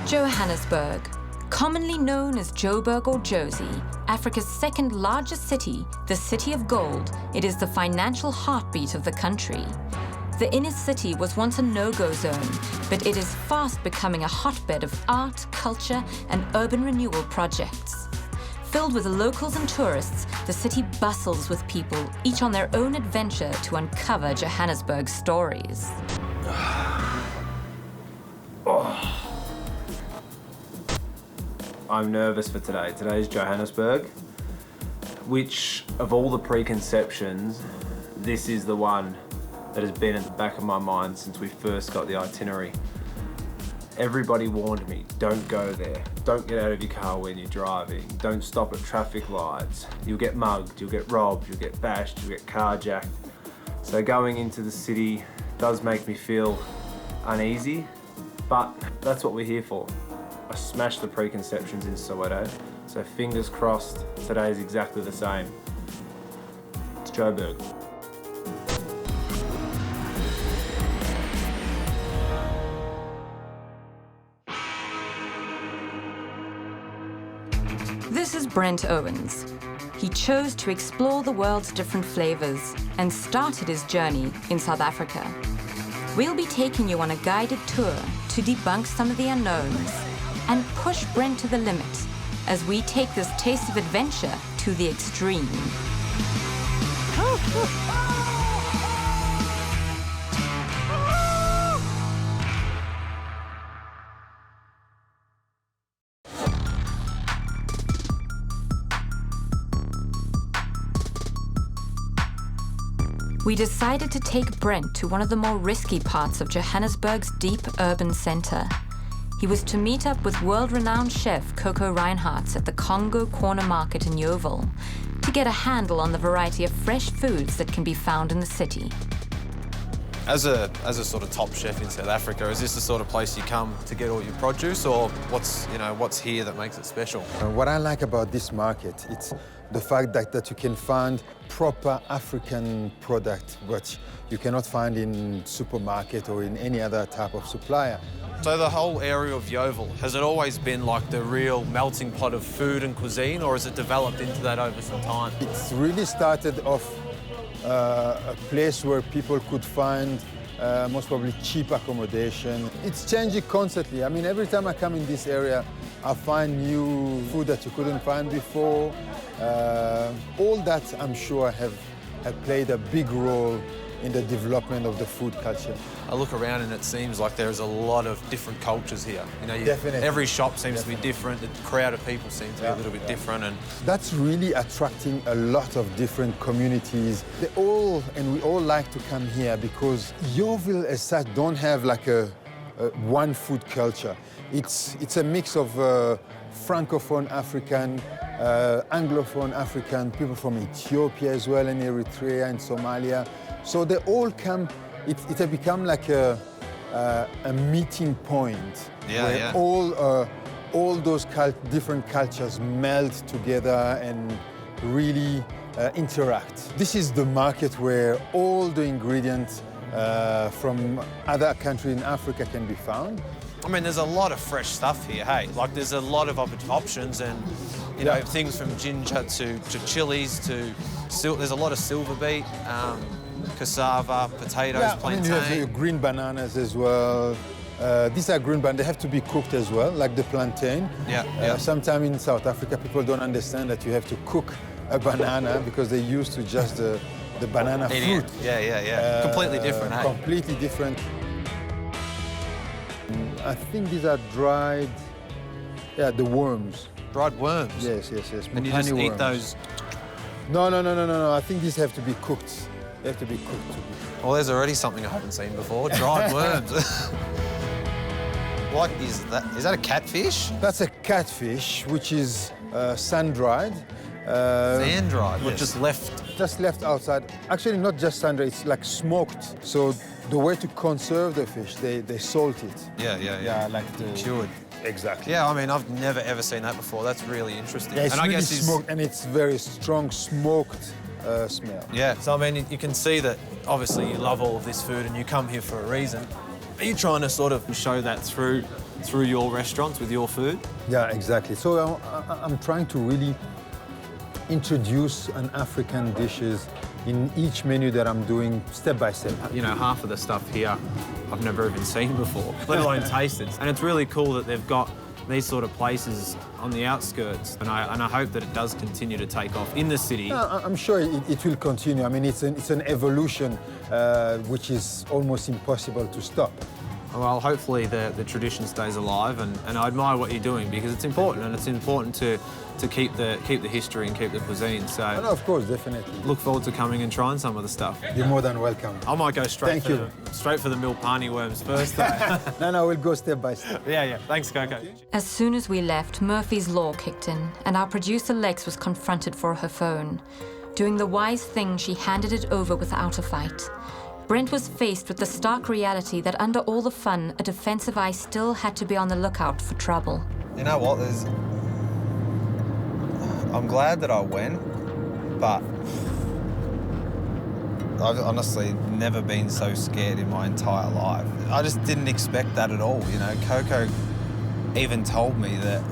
Johannesburg, commonly known as Joburg or Josie, Africa's second largest city, the City of Gold, it is the financial heartbeat of the country. The inner city was once a no-go zone, but it is fast becoming a hotbed of art, culture, and urban renewal projects. Filled with locals and tourists, the city bustles with people, each on their own adventure to uncover Johannesburg's stories. I'm nervous for today. Today's Johannesburg, which of all the preconceptions, this is the one that has been at the back of my mind since we first got the itinerary. Everybody warned me, don't go there. Don't get out of your car when you're driving. Don't stop at traffic lights. You'll get mugged, you'll get robbed, you'll get bashed, you'll get carjacked. So going into the city does make me feel uneasy, but that's what we're here for. I smashed the preconceptions in Sowetan, so fingers crossed today is exactly the same. It's Joburg. This is Brent Owens. He chose to explore the world's different flavors and started his journey in South Africa. We'll be taking you on a guided tour to debunk some of the unknowns and push Brent to the limit as we take this taste of adventure to the extreme. We decided to take Brent to one of the more risky parts of Johannesburg's deep urban center. He was to meet up with world-renowned chef Coco Reinhardt's at the Congo Corner market in Yoville to get a handle on the variety of fresh foods that can be found in the city. As a sort of top chef in South Africa, is this the sort of place you come to get all your produce, or what's here that makes it special? What I like about this market, it's the fact that you can find proper African product, but you cannot find in supermarket or in any other type of supplier. So the whole area of Yoville, has it always been like the real melting pot of food and cuisine, or has it developed into that over some time? It's really started off a place where people could find most probably cheap accommodation. It's changing constantly. I mean, every time I come in this area, I find new food that you couldn't find before. All that, I'm sure, have played a big role in the development of the food culture. I look around and it seems like there's a lot of different cultures here. Definitely. Every shop seems to be different. The crowd of people seems to be a little bit different. And that's really attracting a lot of different communities. We all like to come here because Yoville as such don't have like a one food culture. It's a mix of Francophone African, Anglophone African, people from Ethiopia as well, and Eritrea and Somalia. So they all come, it has become like a meeting point where all those different cultures meld together and really interact. This is the market where all the ingredients from other countries in Africa can be found. I mean, there's a lot of fresh stuff here, hey? Like, there's a lot of options and, you know, things from ginger to chilies to... There's a lot of silver beet, cassava, potatoes, plantain. I mean, you have green bananas as well. These are green bananas. They have to be cooked as well, like the plantain. Sometimes in South Africa, people don't understand that you have to cook a banana because they're used to just the banana fruit. Completely different, hey? Completely different. I think these are dried, the worms. Dried worms? Yes. And you just eat those? No. I think these have to be cooked. They have to be cooked. Well, there's already something I haven't seen before, dried worms. What is that? Is that a catfish? That's a catfish, which is sun-dried. Sand-dried? Or Yes. just left outside. Actually, not just sun-dried, it's like smoked. So the way to conserve the fish, they salt it. Yeah, like cured. Exactly. Yeah, I mean, I've never ever seen that before. That's really interesting. Yeah, it's and really I guess smoked, and it's very strong smoked smell. Yeah, so I mean, you can see that obviously you love all of this food and you come here for a reason. Are you trying to sort of show that through through your restaurants with your food? Yeah, exactly. So I'm trying to really introduce an African dishes in each menu that I'm doing step by step. You know, half of the stuff here I've never even seen before, let alone tasted. And it's really cool that they've got these sort of places on the outskirts, and I hope that it does continue to take off in the city. I'm sure it will continue. I mean, it's an evolution which is almost impossible to stop. Well, hopefully the tradition stays alive, and I admire what you're doing because it's important, and it's important to keep the history and keep the cuisine. So, no, of course, definitely. Look forward to coming and trying some of the stuff. You're more than welcome. I might go straight for the Milpani worms first, though. No, we'll go step by step. Yeah. Thanks, Coco. As soon as we left, Murphy's Law kicked in, and our producer Lex was confronted for her phone. Doing the wise thing, she handed it over without a fight. Brent was faced with the stark reality that under all the fun, a defensive eye still had to be on the lookout for trouble. You know what? I'm glad that I went, but I've honestly never been so scared in my entire life. I just didn't expect that at all. You know, Coco even told me that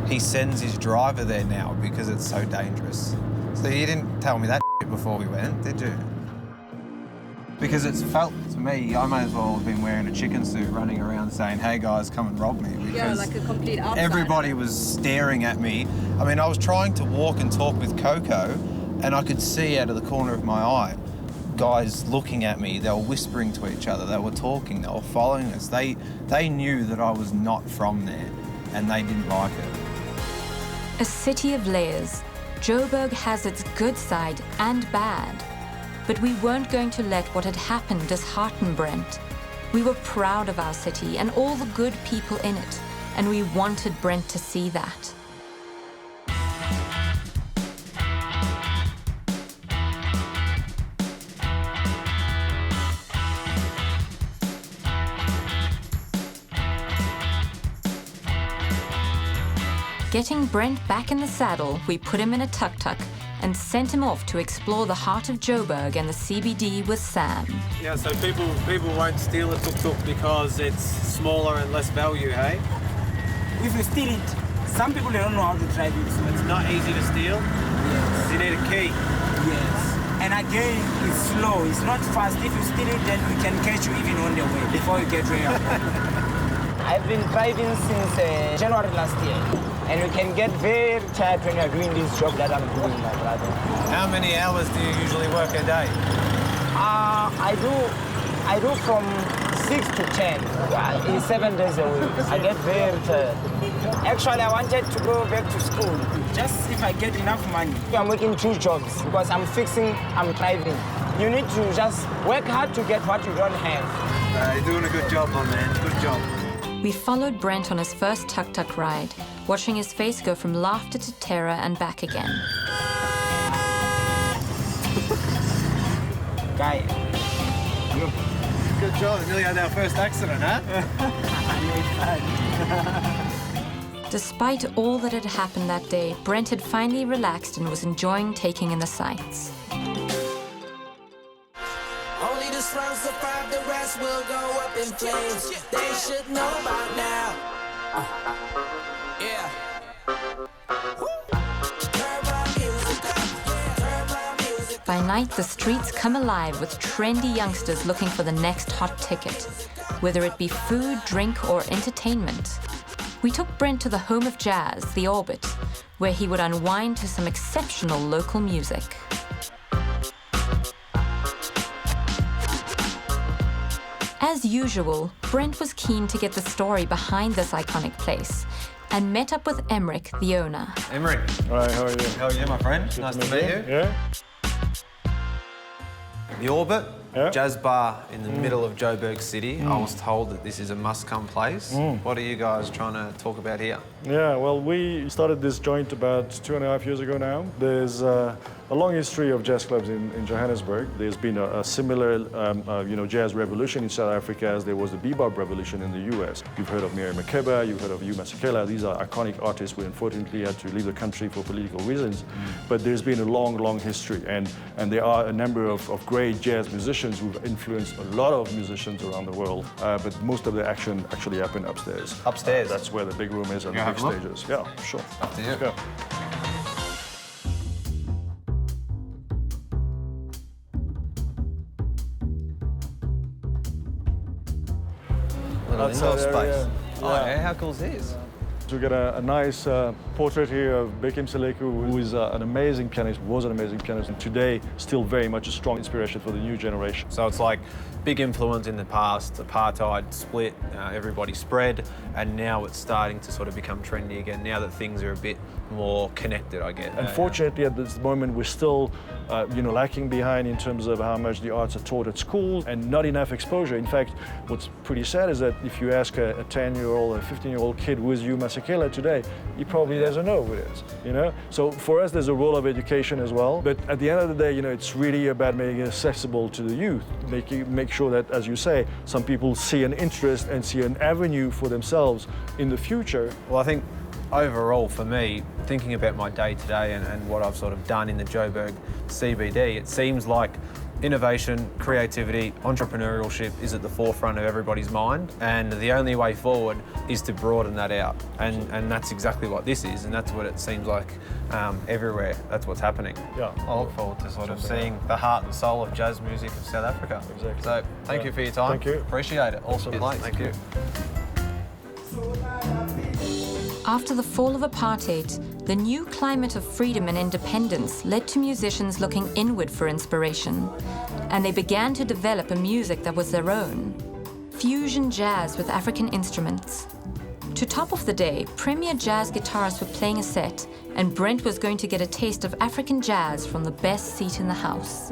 he sends his driver there now because it's so dangerous. So you didn't tell me that before we went, did you? Because it's felt to me, I may as well have been wearing a chicken suit running around saying, hey guys, come and rob me. Because like a complete outsider. Everybody was staring at me. I mean, I was trying to walk and talk with Coco, and I could see out of the corner of my eye guys looking at me. They were whispering to each other, they were talking, they were following us. They knew that I was not from there, and they didn't like it. A city of layers, Joburg has its good side and bad. But we weren't going to let what had happened dishearten Brent. We were proud of our city and all the good people in it, and we wanted Brent to see that. Getting Brent back in the saddle, we put him in a tuk-tuk and sent him off to explore the heart of Joburg and the CBD with Sam. Yeah, so people won't steal a tuk-tuk because it's smaller and less value, hey? If you steal it, some people don't know how to drive it. So It's not easy to steal? yes. You need a key? Yes. And again, it's slow, it's not fast. If you steal it, then we can catch you even on the way before you get ready. I've been driving since January last year. And you can get very tired when you're doing this job that I'm doing, my brother. How many hours do you usually work a day? I do from 6 to 10. It's 7 days a week. I get very tired. Actually, I wanted to go back to school. Just if I get enough money. I'm working 2 jobs because I'm fixing, I'm driving. You need to just work hard to get what you don't have. You're doing a good job, my man. Good job. We followed Brent on his first tuk-tuk ride, watching his face go from laughter to terror and back again. Guy, Good job. We nearly had our first accident, huh? Despite all that had happened that day, Brent had finally relaxed and was enjoying taking in the sights. Only the strong survive, the rest will go up in flames. They should know by now. Yeah. By night, the streets come alive with trendy youngsters looking for the next hot ticket, whether it be food, drink, or entertainment. We took Brent to the home of jazz, the Orbit, where he would unwind to some exceptional local music. As usual, Brent was keen to get the story behind this iconic place and met up with Emmerich, the owner. Emmerich. Hi, how are you? How are you, my friend? Nice to meet you. Yeah? The Orbit, Yeah. jazz bar in the middle of Joburg City. I was told that this is a must-come place. What are you guys trying to talk about here? Yeah, well, we started this joint about 2.5 years ago now. There's a long history of jazz clubs in Johannesburg. There's been a similar jazz revolution in South Africa as there was the bebop revolution in the US. You've heard of Mary Makeba, you've heard of Hugh Masekela. These are iconic artists who unfortunately had to leave the country for political reasons. But there's been a long history, and there are a number of great jazz musicians who've influenced a lot of musicians around the world. But most of the action actually happened upstairs. Upstairs? That's where the big room is and the big stages. Yeah, sure. Up to you. Let's go. Little indoor space. Area. Oh yeah, how cool is this? So we got a nice portrait here of Bekim Seleku, who is an amazing pianist, was an amazing pianist, and today still very much a strong inspiration for the new generation. So it's like big influence in the past, apartheid split, everybody spread, and now it's starting to sort of become trendy again, now that things are a bit more connected, I guess. Unfortunately, at this moment, we're still lacking behind in terms of how much the arts are taught at schools and not enough exposure. In fact, what's pretty sad is that if you ask a 10-year-old, a 15-year-old kid who is Hugh Masekela today, he probably doesn't know who it is, you know? So for us, there's a role of education as well. But at the end of the day, it's really about making it accessible to the youth, make sure that, as you say, some people see an interest and see an avenue for themselves in the future. Well, I think overall for me, thinking about my day-to-day and what I've sort of done in the Joburg CBD, it seems like innovation, creativity, entrepreneurship is at the forefront of everybody's mind, and the only way forward is to broaden that out. And that's exactly what this is, and that's what it seems like everywhere. That's what's happening. Yeah. I look forward to sort of seeing the heart and soul of jazz music of South Africa. Exactly. So thank you for your time. Thank you. Appreciate it. Awesome place. Thank you. After the fall of apartheid, the new climate of freedom and independence led to musicians looking inward for inspiration, and they began to develop a music that was their own. Fusion jazz with African instruments. To top off the day, premier jazz guitarists were playing a set, and Brent was going to get a taste of African jazz from the best seat in the house.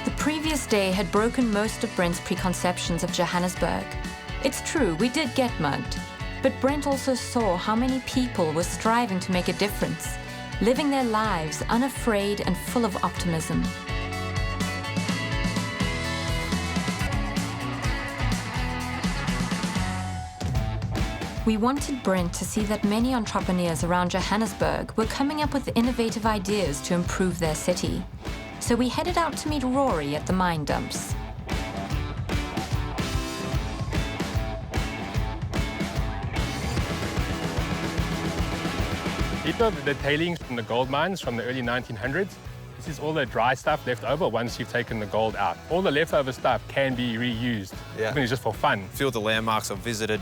The previous day had broken most of Brent's preconceptions of Johannesburg. It's true, we did get mugged, but Brent also saw how many people were striving to make a difference, living their lives unafraid and full of optimism. We wanted Brent to see that many entrepreneurs around Johannesburg were coming up with innovative ideas to improve their city. So we headed out to meet Rory at the mine dumps. These are the tailings from the gold mines from the early 1900s. This is all the dry stuff left over once you've taken the gold out. All the leftover stuff can be reused, even just for fun. A few of the landmarks I've visited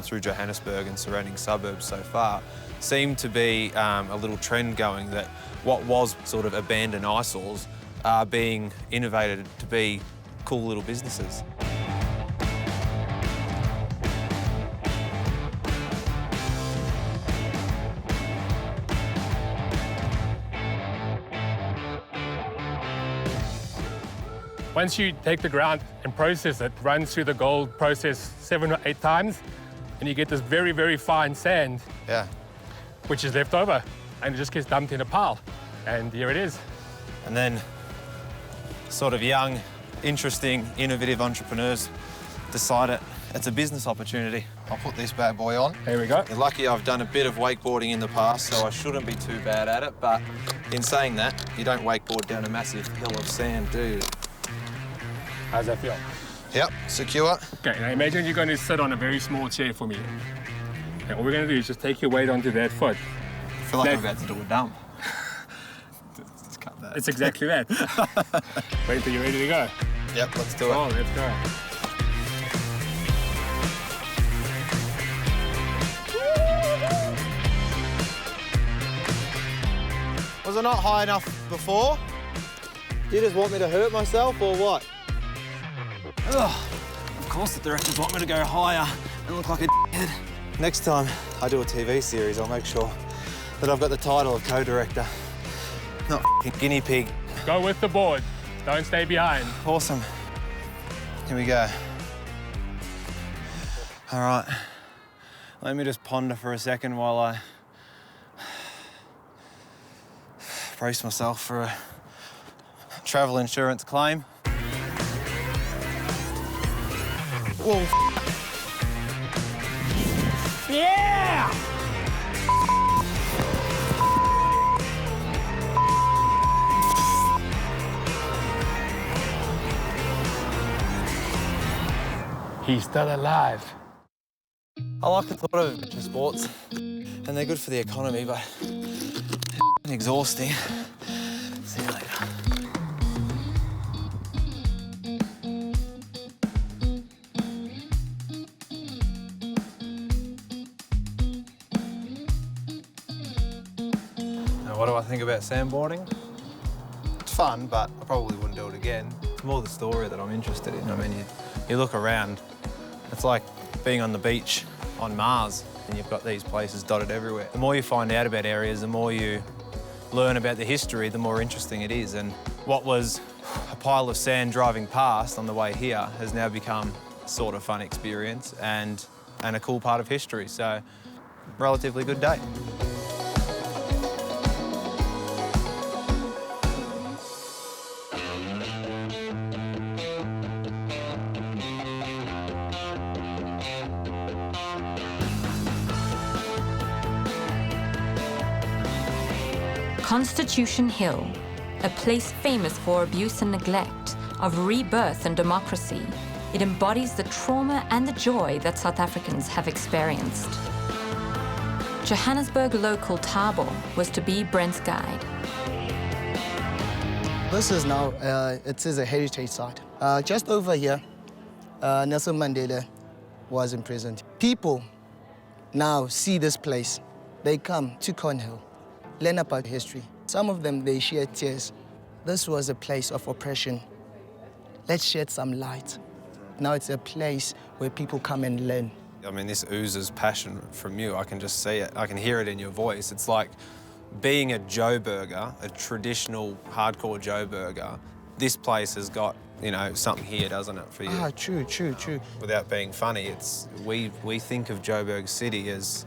through Johannesburg and surrounding suburbs so far seem to be a little trend going that what was sort of abandoned eyesores are being innovated to be cool little businesses. Once you take the ground and process it, run through the gold process 7 or 8 times, and you get this very, very fine sand, which is left over, and it just gets dumped in a pile. And here it is. And then sort of young, interesting, innovative entrepreneurs decide it's a business opportunity. I'll put this bad boy on. There we go. You're lucky I've done a bit of wakeboarding in the past, so I shouldn't be too bad at it, but in saying that, you don't wakeboard down a massive hill of sand, do you? How's that feel? Yep, secure. Okay, now imagine you're going to sit on a very small chair for me. Okay, all we're going to do is just take your weight onto that foot. I feel like I'm about to do a dump. Let's cut that. It's exactly that. Wait until you're ready to go. Yep, let's do it. Oh, let's go. Was I not high enough before? Do you just want me to hurt myself or what? Oh, of course the directors want me to go higher and look like a dickhead. Next time I do a TV series, I'll make sure that I've got the title of co-director, not f***ing guinea pig. Go with the board. Don't stay behind. Awesome. Here we go. All right. Let me just ponder for a second while I brace myself for a travel insurance claim. Whoa. Yeah! He's still alive. I like the thought of adventure sports, and they're good for the economy, but they're exhausting. See you later. Now, what do I think about sandboarding? It's fun, but I probably wouldn't do it again. It's more the story that I'm interested in. I mean, you look around, it's like being on the beach on Mars, and you've got these places dotted everywhere. The more you find out about areas, the more you learn about the history, the more interesting it is. And what was a pile of sand driving past on the way here has now become a sort of fun experience and a cool part of history. So, relatively good day. Constitution Hill, a place famous for abuse and neglect, of rebirth and democracy. It embodies the trauma and the joy that South Africans have experienced. Johannesburg local Thabo was to be Brent's guide. This is now, it is a heritage site. Just over here, Nelson Mandela was imprisoned. People now see this place. They come to Cornhill, learn about history. Some of them, they shed tears. This was a place of oppression. Let's shed some light. Now it's a place where people come and learn. I mean, this oozes passion from you. I can just see it. I can hear it in your voice. It's like being a Joburger, a traditional hardcore Joburger. This place has got, you know, something here, doesn't it, for you? Ah, true. Without being funny, it's we think of Joburg City as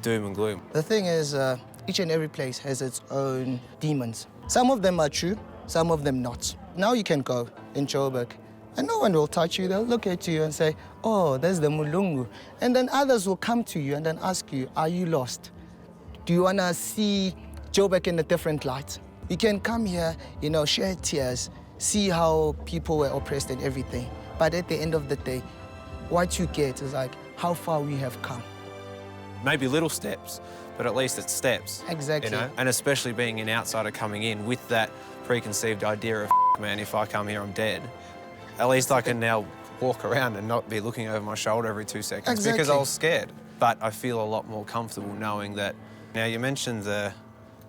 doom and gloom. The thing is, each and every place has its own demons. Some of them are true, some of them not. Now you can go in Joburg and no one will touch you. They'll look at you and say, oh, there's the Mulungu. And then others will come to you and then ask you, are you lost? Do you want to see Joburg in a different light? You can come here, you know, share tears, see how people were oppressed and everything. But at the end of the day, what you get is like how far we have come. Maybe little steps, but at least it's steps. Exactly. You know? And especially being an outsider coming in with that preconceived idea of, man, if I come here, I'm dead. At least I can now walk around and not be looking over my shoulder every 2 seconds. Exactly. Because I was scared. But I feel a lot more comfortable knowing that. Now, you mentioned the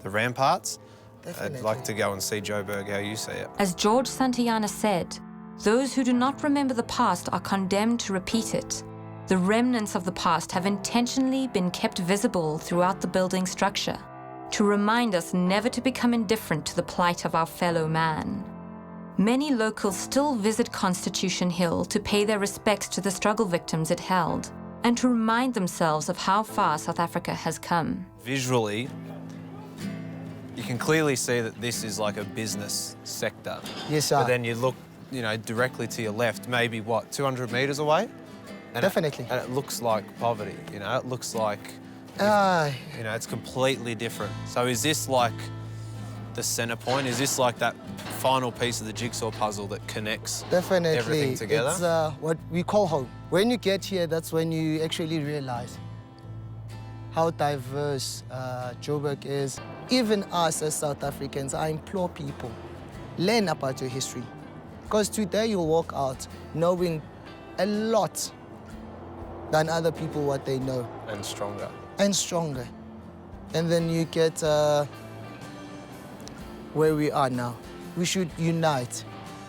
ramparts. Definitely. I'd like to go and see Joburg how you see it. As George Santayana said, those who do not remember the past are condemned to repeat it. The remnants of the past have intentionally been kept visible throughout the building structure to remind us never to become indifferent to the plight of our fellow man. Many locals still visit Constitution Hill to pay their respects to the struggle victims it held and to remind themselves of how far South Africa has come. Visually, you can clearly see that this is like a business sector. Yes, sir. But then you look, you know, directly to your left, maybe, what, 200 metres away? And Definitely. And it looks like poverty, you know? It looks like, you know, it's completely different. So is this like the centre point? Is this like that final piece of the jigsaw puzzle that connects everything together? It's what we call home. When you get here, that's when you actually realize how diverse Joburg is. Even us as South Africans, I implore people, learn about your history. Because today you'll walk out knowing a lot than other people what they know. And stronger. And stronger. And then you get where we are now. We should unite,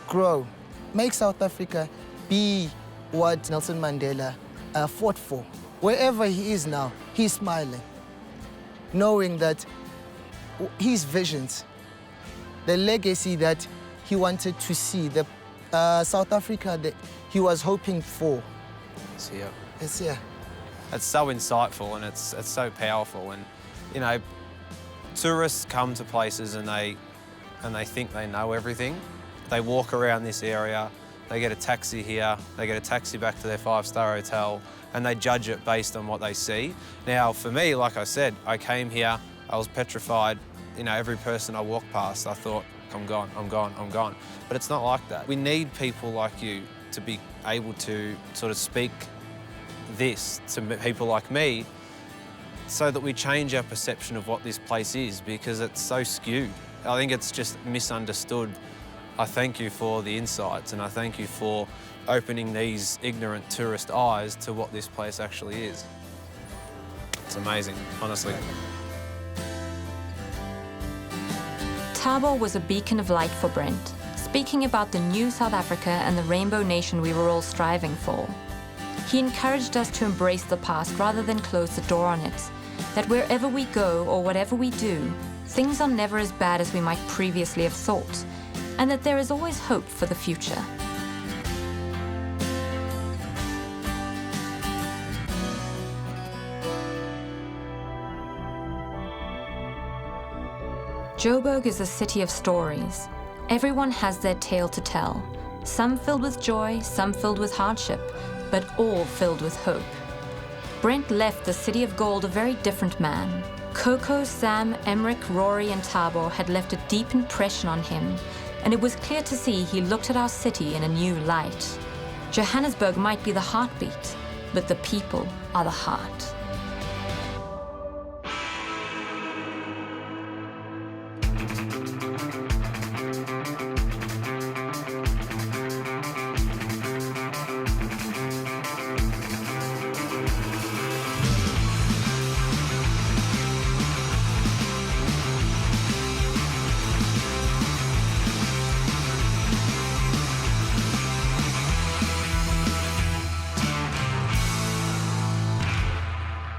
grow, make South Africa be what Nelson Mandela fought for. Wherever he is now, he's smiling, knowing that his visions, the legacy that he wanted to see, the South Africa that he was hoping for, It's here. it's here. It's so insightful and it's so powerful. And you know, tourists come to places and they think they know everything. They walk around this area, they get a taxi here, they get a taxi back to their 5-star hotel, and they judge it based on what they see. Now, for me, like I said, I came here, I was petrified. You know, every person I walked past, I thought, I'm gone, I'm gone, I'm gone. But it's not like that. We need people like you to be able to sort of speak this to people like me so that we change our perception of what this place is, because it's so skewed. I think it's just misunderstood. I thank you for the insights, and I thank you for opening these ignorant tourist eyes to what this place actually is. It's amazing, honestly. Thabo was a beacon of light for Brent, speaking about the new South Africa and the rainbow nation we were all striving for. He encouraged us to embrace the past rather than close the door on it, that wherever we go or whatever we do, things are never as bad as we might previously have thought, and that there is always hope for the future. Joburg is a city of stories. Everyone has their tale to tell, some filled with joy, some filled with hardship, but all filled with hope. Brent left the City of Gold a very different man. Coco, Sam, Emmerich, Rory and Thabo had left a deep impression on him, and it was clear to see he looked at our city in a new light. Johannesburg might be the heartbeat, but the people are the heart.